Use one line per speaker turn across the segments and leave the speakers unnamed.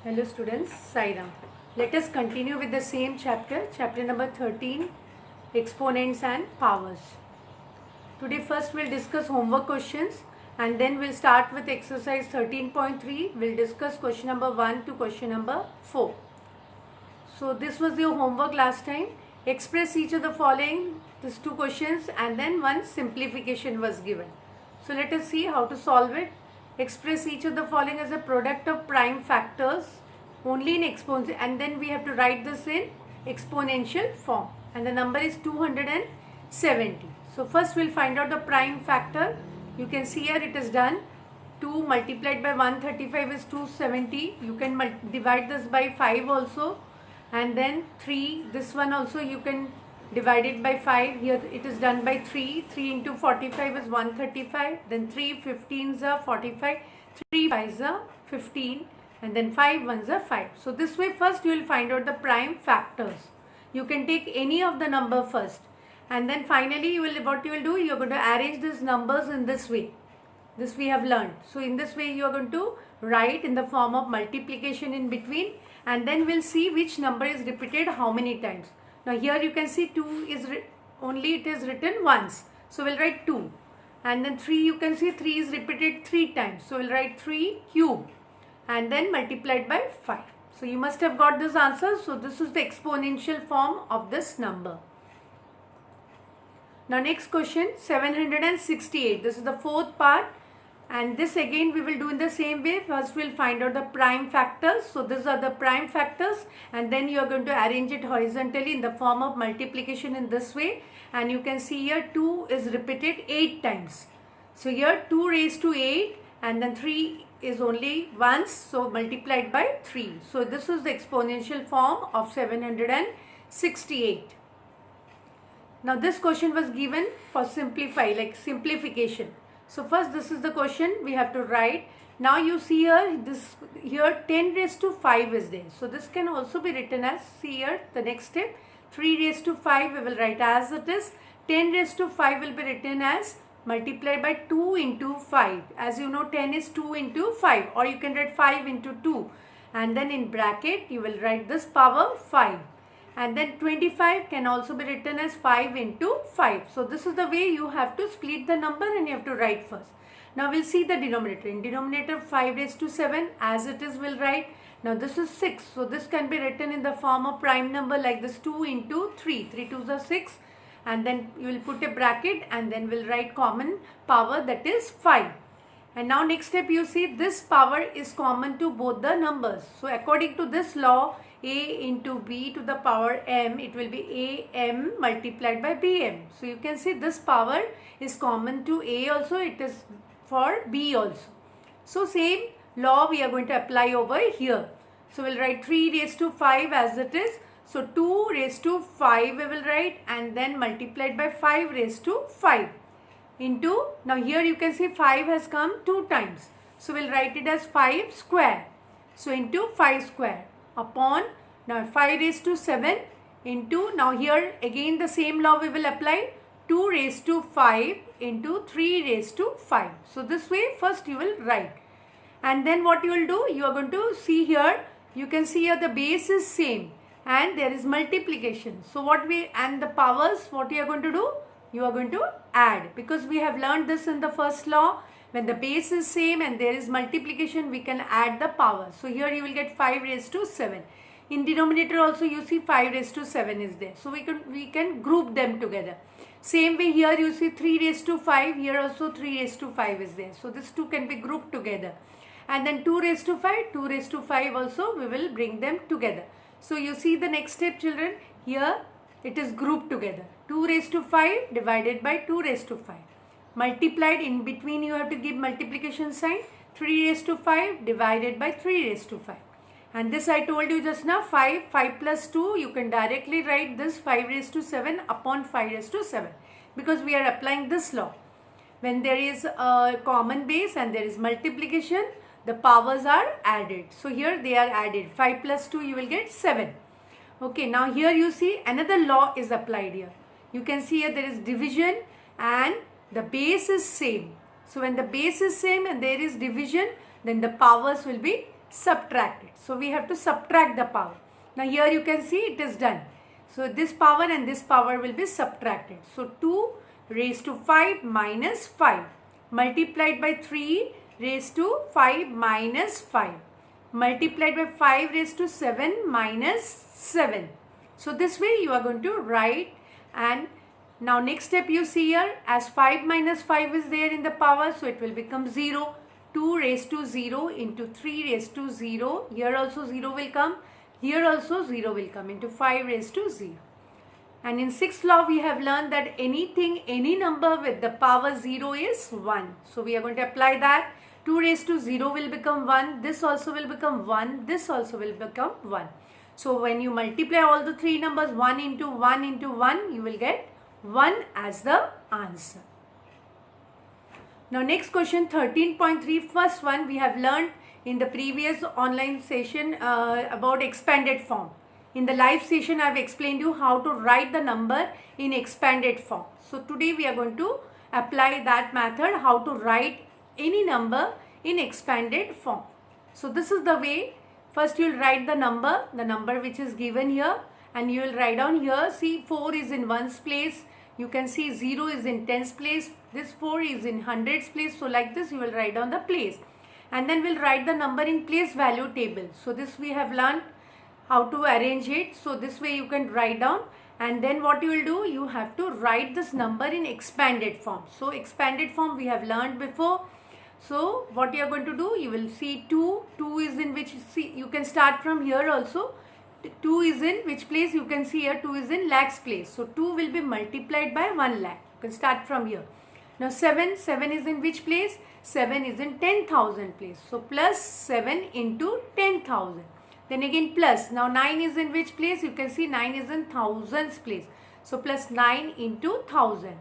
Hello students, Sairam. Let us continue with the same chapter number 13, Exponents and Powers. Today first we'll discuss homework questions and then we'll start with exercise 13.3. We'll discuss question number 1 to question number 4. So this was your homework last time. Express each of the following, these two questions, and then one simplification was given. So let us see how to solve it. Express each of the following as a product of prime factors only in exponential, and then we have to write this in exponential form, and the number is 270. So first we'll find out the prime factor. You can see here it is done. 2 multiplied by 135 is 270. You can divide this by 5 also, and then 3, this one also you can divide it by 5. Here it is done by 3. 3 into 45 is 135. Then 3 15s are 45. 3 5s are 15. And then 5 1s are 5. So this way first you will find out the prime factors. You can take any of the number first. And then finally what you will do, you are going to arrange these numbers in this way. This we have learned. So in this way you are going to write in the form of multiplication in between. And then we'll see which number is repeated how many times. Now here you can see 2 is only it is written once. So we'll write 2. And then 3 you can see 3 is repeated 3 times. So we'll write 3 cube and then multiplied by 5. So you must have got this answer. So this is the exponential form of this number. Now next question, 768. This is the fourth part. And this again we will do in the same way. First we'll find out the prime factors. So these are the prime factors, and then you are going to arrange it horizontally in the form of multiplication in this way. And you can see here 2 is repeated 8 times. So here 2 raised to 8, and then 3 is only once, so multiplied by 3. So this is the exponential form of 768. Now this question was given for simplification. So first this is the question we have to write. Now you see here 10 raised to 5 is there. So this can also be written as, see here the next step, 3 raised to 5 we will write as it is. 10 raised to 5 will be written as multiplied by 2 into 5. As you know 10 is 2 into 5, or you can write 5 into 2. And then in bracket you will write this power 5. And then 25 can also be written as 5 into 5. So this is the way you have to split the number and you have to write first. Now we'll see the denominator. In denominator 5 raised to 7 as it is we'll write. Now this is 6. So this can be written in the form of prime number like this, 2 into 3. 3 2s are 6. And then you will put a bracket and then we'll write common power, that is 5. And now next step you see this power is common to both the numbers. So according to this law, a into b to the power m, it will be am multiplied by bm. So you can see this power is common to a also, it is for b also. So same law we are going to apply over here. So we'll write 3 raised to 5 as it is. So 2 raised to 5 we will write, and then multiplied by 5 raised to 5 into, now here you can see 5 has come 2 times. So we'll write it as 5 square. So into 5 square upon, now 5 raised to 7 into, now here again the same law we will apply, 2 raised to 5 into 3 raised to 5. So this way first you will write. And then what you will do, you are going to see here, you can see here the base is same and there is multiplication. So and the powers, what you are going to do, you are going to add, because we have learned this in the first law. When the base is same and there is multiplication, we can add the power. So here you will get 5 raised to 7. In denominator also you see 5 raised to 7 is there. So we can group them together. Same way here you see 3 raised to 5. Here also 3 raised to 5 is there. So this two can be grouped together. And then 2 raised to 5, 2 raised to 5 also we will bring them together. So you see the next step children, here it is grouped together. 2 raised to 5 divided by 2 raised to 5. Multiplied, in between you have to give multiplication sign. 3 raised to 5 divided by 3 raised to 5. And this I told you just now, 5 plus 2, you can directly write this 5 raised to 7 upon 5 raised to 7. Because we are applying this law. When there is a common base and there is multiplication, the powers are added. So here they are added. 5 plus 2 you will get 7. Okay, now here you see another law is applied here. You can see here there is division and the base is same. So when the base is same and there is division, then the powers will be subtract it. So we have to subtract the power. Now here you can see it is done. So this power and this power will be subtracted. So 2 raised to 5 minus 5 multiplied by 3 raised to 5 minus 5 multiplied by 5 raised to 7 minus 7. So this way you are going to write. And now next step you see here, as 5 minus 5 is there in the power, so it will become 0. 2 raised to 0 into 3 raised to 0. Here also 0 will come. Here also 0 will come into 5 raised to 0. And in 6th law we have learned that any number with the power 0 is 1. So we are going to apply that. 2 raised to 0 will become 1. This also will become 1. This also will become 1. So when you multiply all the three numbers 1 into 1 into 1, you will get 1 as the answer. Now next question, 13.3, first one we have learned in the previous online session about expanded form. In the live session I have explained you how to write the number in expanded form. So today we are going to apply that method, how to write any number in expanded form. So this is the way. First you will write the number which is given here, and you will write down here. See, 4 is in ones place. You can see 0 is in tens place. This 4 is in hundreds place. So like this you will write down the place. And then we'll write the number in place value table. So this we have learned how to arrange it. So this way you can write down. And then what you will do, you have to write this number in expanded form. So expanded form we have learned before. So what you are going to do, you will see 2 is in which, see, you can start from here also. 2 is in which place, you can see here 2 is in lakhs place. So 2 will be multiplied by 1 lakh. You can start from here. Now 7 is in which place? 7 is in 10,000 place. So plus 7 into 10,000. Then again plus. Now 9 is in which place? You can see 9 is in thousands place. So plus 9 into 1000.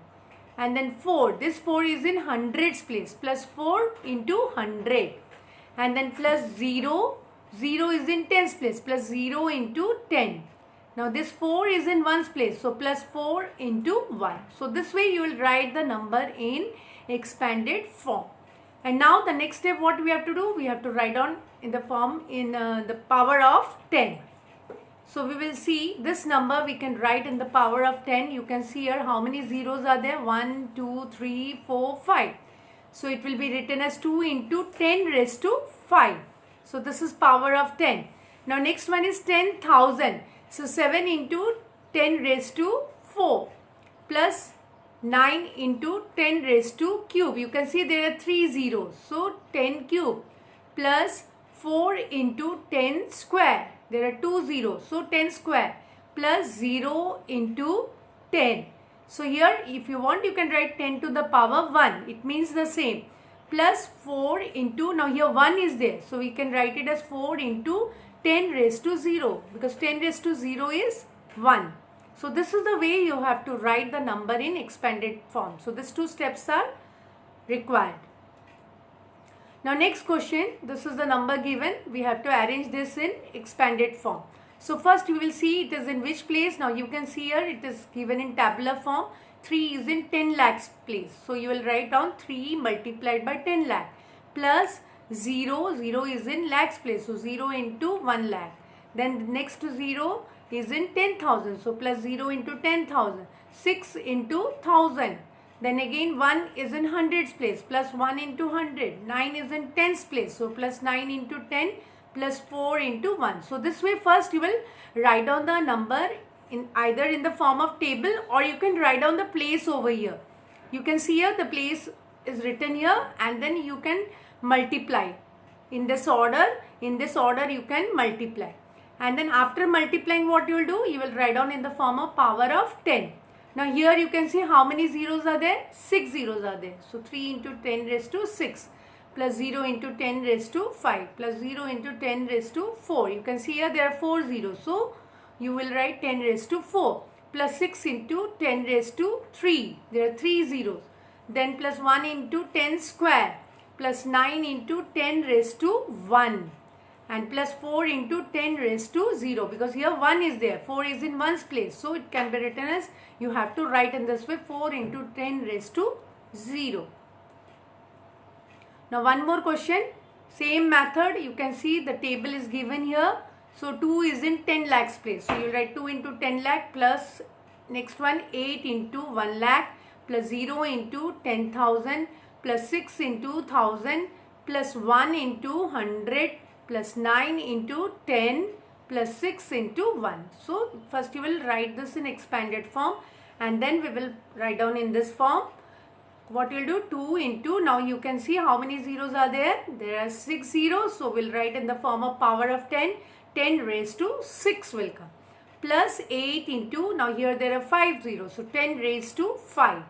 And then 4. This 4 is in hundreds place. Plus 4 into 100. And then plus 0. 0 is in tens place. Plus 0 into 10. Now this 4 is in ones place. So plus 4 into 1. So this way you will write the number in expanded form. And now the next step what we have to do, we have to write down in the form in the power of 10. So we will see this number we can write in the power of 10. You can see here how many zeros are there. 1, 2, 3, 4, 5. So it will be written as 2 into 10 raised to 5. So this is power of 10. Now next one is 10,000. So 7 into 10 raised to 4 plus 9 into 10 raised to cube. You can see there are 3 zeros. So 10 cube plus 4 into 10 square. There are 2 zeros. So 10 square plus 0 into 10. So here if you want you can write 10 to the power 1. It means the same. Plus 4 into, now here 1 is there. So we can write it as 4 into 10 raised to 0. Because 10 raised to 0 is 1. So this is the way you have to write the number in expanded form. So these 2 steps are required. Now next question, this is the number given. We have to arrange this in expanded form. So first you will see it is in which place. Now you can see here it is given in tabular form. 3 is in 10 lakhs place. So you will write down 3 multiplied by 10 lakh plus 0. 0 is in lakhs place. So 0 into 1 lakh. Then next to 0 is in 10,000. So plus 0 into 10,000. 6 into 1000. Then again 1 is in hundreds place. Plus 1 into 100. 9 is in tens place. So plus 9 into 10 plus 4 into 1. So this way first you will write down the number in either in the form of table, or you can write down the place over here. You can see here the place is written here, and then you can multiply in this order. In this order you can multiply. And then after multiplying what you will do, you will write down in the form of power of 10. Now here you can see how many zeros are there? 6 zeros are there. So 3 into 10 raised to 6 plus 0 into 10 raised to 5 plus 0 into 10 raised to 4. You can see here there are 4 zeros. So you will write 10 raised to 4 plus 6 into 10 raised to 3. There are 3 zeros. Then plus 1 into 10 square plus 9 into 10 raised to 1. And plus 4 into 10 raised to 0, because here 1 is there. 4 is in 1's place. So it can be written as, you have to write in this way, 4 into 10 raised to 0. Now one more question. Same method, you can see the table is given here. So 2 is in 10 lakhs place. So you write 2 into 10 lakh plus next one 8 into 1 lakh plus 0 into 10,000 plus 6 into 1000 plus 1 into 100 plus 9 into 10 plus 6 into 1. So first you will write this in expanded form and then we will write down in this form. What you'll do, 2 into, now you can see how many zeros are there. There are 6 zeros. So we'll write in the form of power of 10. 10 raised to 6 will come. Plus 8 into, now here there are 5 zeros. So 10 raised to 5.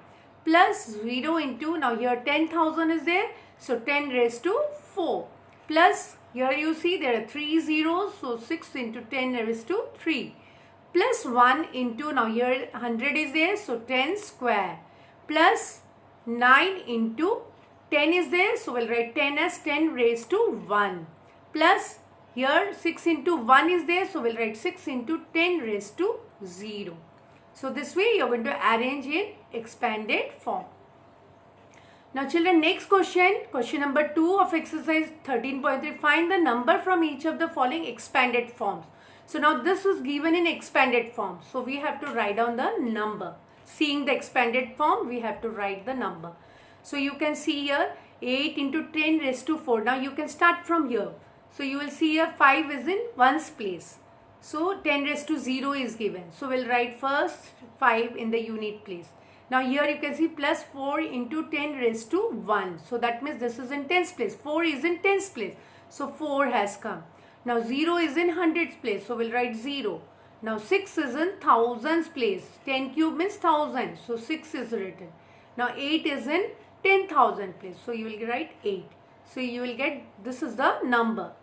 Plus 0 into, now here 10,000 is there. So 10 raised to 4. Plus here you see there are 3 zeros. So 6 into 10 raised to 3. Plus 1 into, now here 100 is there. So 10 square. Plus 9 into 10 is there. So we'll write 10 as 10 raised to 1. Plus here 6 into 1 is there. So we'll write 6 into 10 raised to 0. So this way you're going to arrange in expanded form. Now children, next question number 2 of exercise 13.3. Find the number from each of the following expanded forms. So now this is given in expanded form. So we have to write down the number. Seeing the expanded form, we have to write the number. So you can see here 8 into 10 raised to 4. Now you can start from here. So you will see here 5 is in ones place. So 10 raised to 0 is given. So we'll write first 5 in the unit place. Now here you can see plus 4 into 10 raised to 1. So that means this is in tens place. 4 is in tens place. So 4 has come. Now 0 is in hundreds place. So we'll write 0. Now 6 is in thousands place. 10 cube means 1000. So 6 is written. Now 8 is in 10,000 place. So you will write 8. So you will get, this is the number.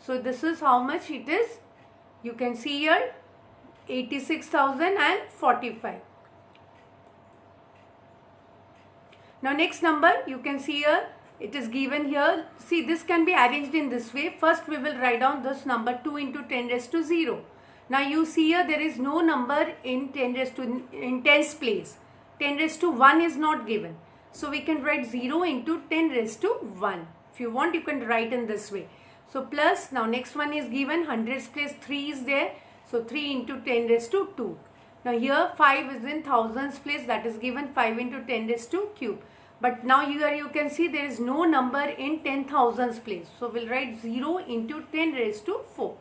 So this is how much it is. You can see here 86,045. Now next number you can see here, it is given here. See, this can be arranged in this way. First we will write down this number 2 into 10 raised to 0. Now you see here there is no number in 10 raised to in tens place. 10 raised to 1 is not given. So we can write 0 into 10 raised to 1. If you want you can write in this way. So plus, now next one is given hundreds place, 3 is there. So 3 into 10 raised to 2. Now here 5 is in thousands place, that is given 5 into 10 raised to cube. But now here you can see there is no number in 10,000s place. So we'll write 0 into 10 raised to 4.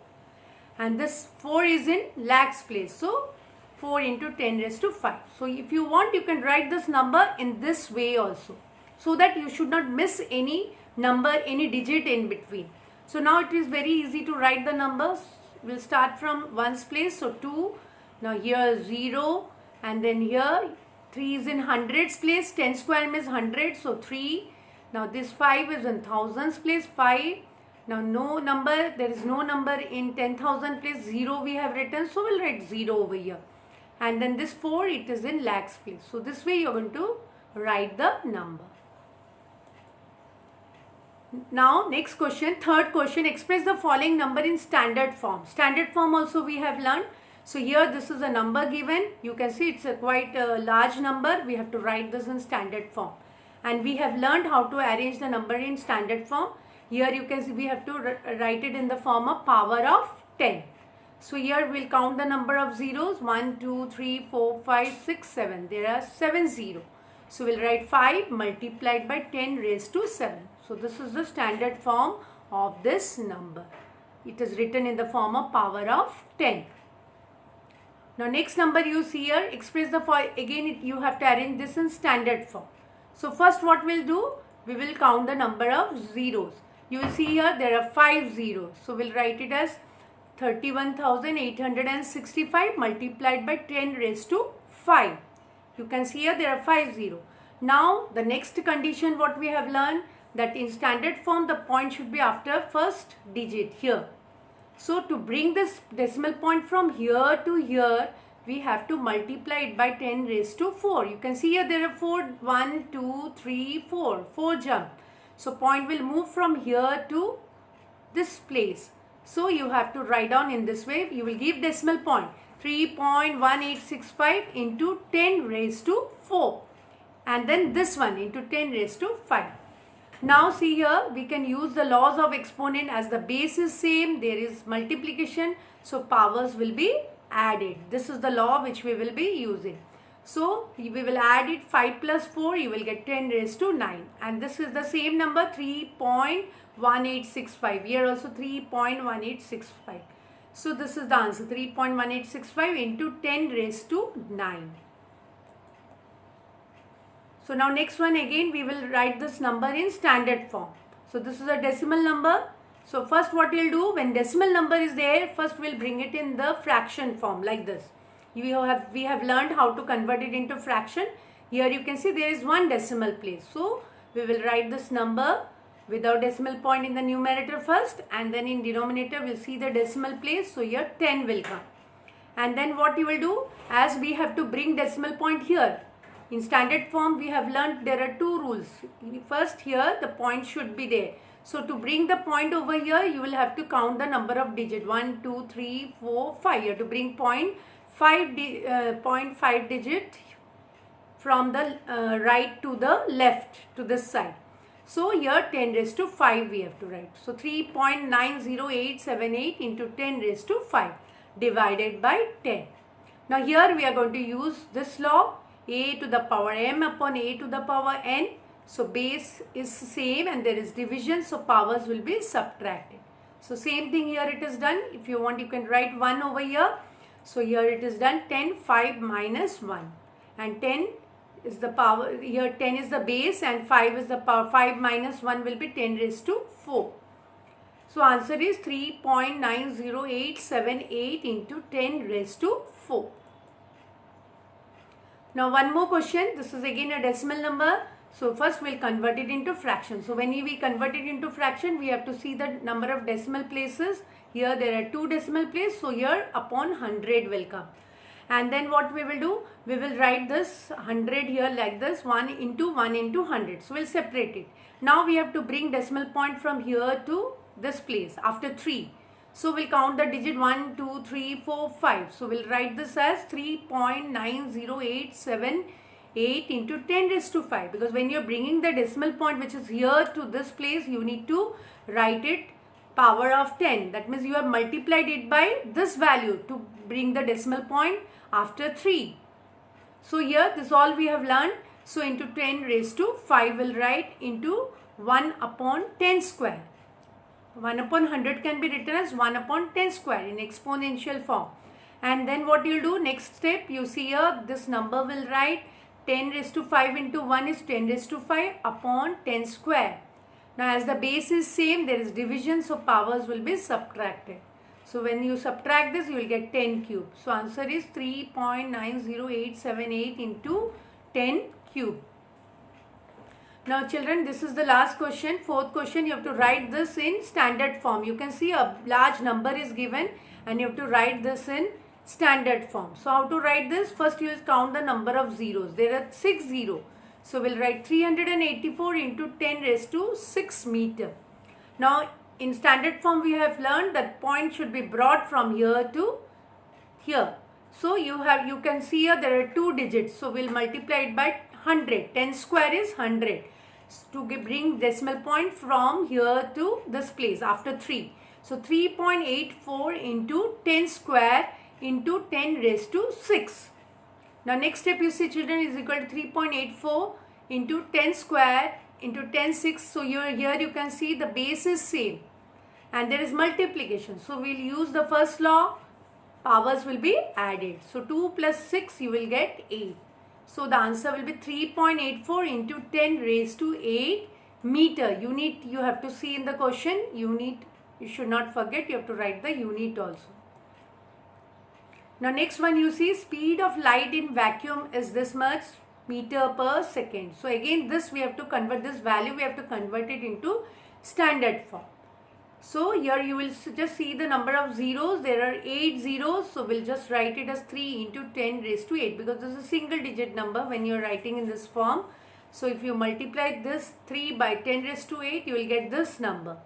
And this 4 is in lakhs place. So 4 into 10 raised to 5. So if you want you can write this number in this way also. So that you should not miss any number, any digit in between. So now it is very easy to write the numbers. We'll start from ones place. So 2. Now here 0. And then here 3 is in hundreds place. 10 square means 100. So 3. Now this 5 is in thousands place. 5. Now no number. There is no number in 10,000 place. 0 we have written. So we'll write 0 over here. And then this 4, it is in lakhs place. So this way you are going to write the number. Now next question, third question, express the following number in standard form. Standard form also we have learned. So here this is a number given. You can see it's a quite a large number. We have to write this in standard form. And we have learned how to arrange the number in standard form. Here you can see we have to write it in the form of power of 10. So here we'll count the number of zeros. 1, 2, 3, 4, 5, 6, 7. There are 7 zeros. So we'll write 5 multiplied by 10 raised to 7. So this is the standard form of this number. It is written in the form of power of 10. Now next number you see here, express the form. Again you have to arrange this in standard form. So first what we'll do, we will count the number of zeros. You will see here there are 5 zeros. So we'll write it as 31,865 multiplied by 10 raised to 5. You can see here there are 5 zeros. Now the next condition what we have learned, that in standard form the point should be after first digit here. So to bring this decimal point from here to here, we have to multiply it by 10 raised to 4. You can see here there are 4, 1, 2, 3, 4. 4 jump. So point will move from here to this place. So you have to write down in this way. You will give decimal point 3.1865 into 10 raised to 4. And then this one into 10 raised to 5. Now see here, we can use the laws of exponent. As the base is same, there is multiplication, so powers will be added. This is the law which we will be using. So we will add it, 5 plus 4, you will get 10 raised to 9. And this is the same number, 3.1865. Here also 3.1865. So this is the answer, 3.1865 into 10 raised to 9. So now next one, again we will write this number in standard form. So this is a decimal number. So first what we'll do, when decimal number is there, first we'll bring it in the fraction form like this. We have learned how to convert it into fraction. Here you can see there is one decimal place. So we will write this number without decimal point in the numerator first, and then in denominator we'll see the decimal place. So here 10 will come. And then what you will do, as we have to bring decimal point here, in standard form we have learned there are two rules. First, here the point should be there. So to bring the point over here, you will have to count the number of digits, 1, 2, 3, 4, 5. You have to bring 0.5 digit from the right to the left to this side. So here 10 raised to 5 we have to write. So 3.90878 into 10 raised to 5 divided by 10. Now here we are going to use this law, a to the power m upon a to the power n. So base is same and there is division, so powers will be subtracted. So same thing here it is done. If you want, you can write 1 over here. So here it is done, 10, 5 minus 1. And 10 is the power, here 10 is the base and 5 is the power. 5 minus 1 will be 10 raised to 4. So answer is 3.90878 into 10 raised to 4. Now one more question. This is again a decimal number. So first we'll convert it into fraction. So when we convert it into fraction, we have to see the number of decimal places. Here there are 2 decimal places. So here upon 100 will come. And then what we will do, we will write this 100 here like this, 1 into 100. So we'll separate it. Now we have to bring decimal point from here to this place after 3. So we'll count the digit 1, 2, 3, 4, 5. So we'll write this as 3.90878 into 10 raised to 5. Because when you're bringing the decimal point which is here to this place, you need to write it power of 10. That means you have multiplied it by this value to bring the decimal point after 3. So here this all we have learned. So into 10 raised to 5 will write into 1 upon 10 square. 1 upon 100 can be written as 1 upon 10 square in exponential form. And then what you'll do, next step, you see here this number will write 10 raised to 5 into 1 is 10 raised to 5 upon 10 square. Now as the base is same, there is division, so powers will be subtracted. So when you subtract this, you will get 10 cube. So answer is 3.90878 into 10 cube. Now children, this is the last question, 4th question. You have to write this in standard form. You can see a large number is given and you have to write this in standard form. So how to write this? First you will count the number of zeros. There are 6 zeros. So we'll write 384 into 10 raised to 6 meter. Now in standard form we have learned that point should be brought from here to here. So you can see here there are 2 digits. So we'll multiply it by 100. 10 square is 100. To bring decimal point from here to this place after 3. So 3.84 into 10 square into 10 raised to 6. Now next step you see children is equal to 3.84 into 10 square into 10 6. So here you can see the base is same and there is multiplication. So we'll use the first law, powers will be added. So 2 plus 6 you will get 8. So the answer will be 3.84 into 10 raised to 8 meter. Unit you have to see in the question. Unit you should not forget, you have to write the unit also. Now next one you see speed of light in vacuum is this much meter per second. So again this we have to convert this value, we have to convert it into standard form. So here you will just see the number of zeros. There are 8 zeros. So we'll just write it as 3 into 10 raised to 8 because this is a single digit number when you're writing in this form. So if you multiply this 3 by 10 raised to 8, you will get this number.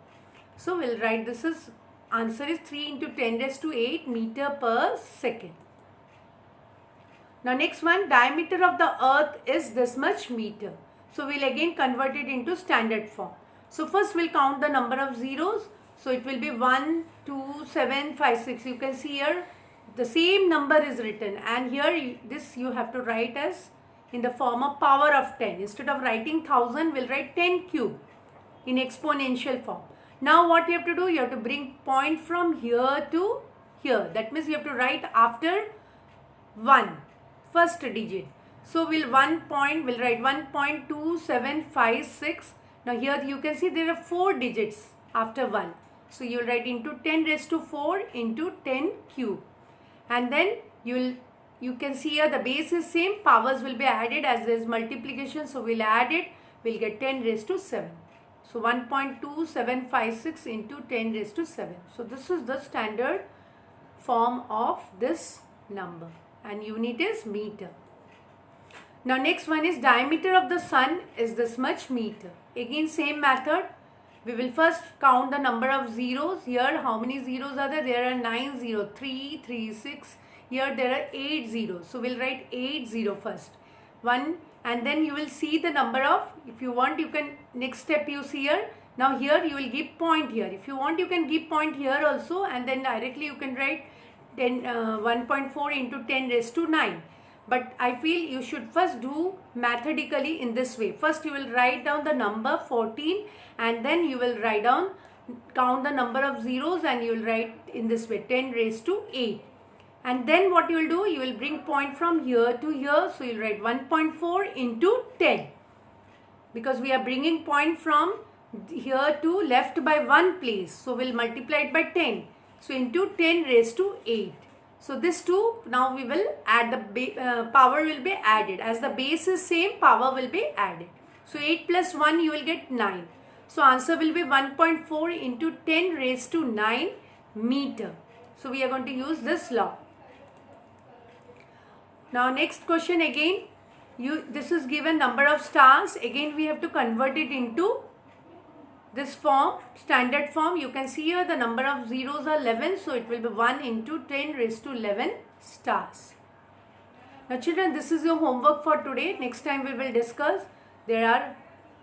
So we'll write this as answer is 3 into 10 raised to 8 meter per second. Now next one, diameter of the earth is this much meter. So we'll again convert it into standard form. So first we'll count the number of zeros. So it will be 1, 2, 7, 5, 6. You can see here the same number is written, and here this you have to write as in the form of power of 10. Instead of writing 1000, we'll write 10 cube in exponential form. Now what you have to do, you have to bring point from here to here. That means you have to write after 1, first digit. So we'll write 1.2756. Now here you can see there are 4 digits after 1. So you will write into 10 raised to 4 into 10 cube. And then you can see here the base is same, powers will be added as there is multiplication. So we'll add it, we'll get 10 raised to 7. So 1.2756 into 10 raised to 7. So this is the standard form of this number, and unit is meter. Now next one is diameter of the sun is this much meter. Again same method. We will first count the number of zeros. Here how many zeros are there? There are 9 zeros, 3, 3, 6. Here there are 8 zeros. So we'll write 8 0 first. 1, and then you will see the number of, if you want you can, next step you see here. Now here you will give point here. If you want you can give point here also, and then directly you can write 1.4 into 10 raised to 9. But I feel you should first do methodically in this way. First you will write down the number 14, and then you will write down, count the number of zeros, and you will write in this way 10 raised to 8. And then what you will do, you will bring point from here to here. So you will write 1.4 into 10. Because we are bringing point from here to left by 1 place. So we will multiply it by 10. So into 10 raised to 8. So this 2, now we will add the power will be added. As the base is same, power will be added. So 8 plus 1 you will get 9. So answer will be 1.4 into 10 raised to 9 meter. So we are going to use this law. Now next question again, this is given number of stars. Again we have to convert it into this form, standard form. You can see here the number of zeros are 11. So it will be 1 into 10 raised to 11 stars. Now children, this is your homework for today. Next time we will discuss. There are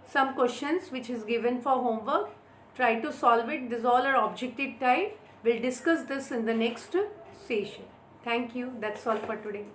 some questions which is given for homework. Try to solve it. These all are objective type. We'll discuss this in the next session. Thank you. That's all for today.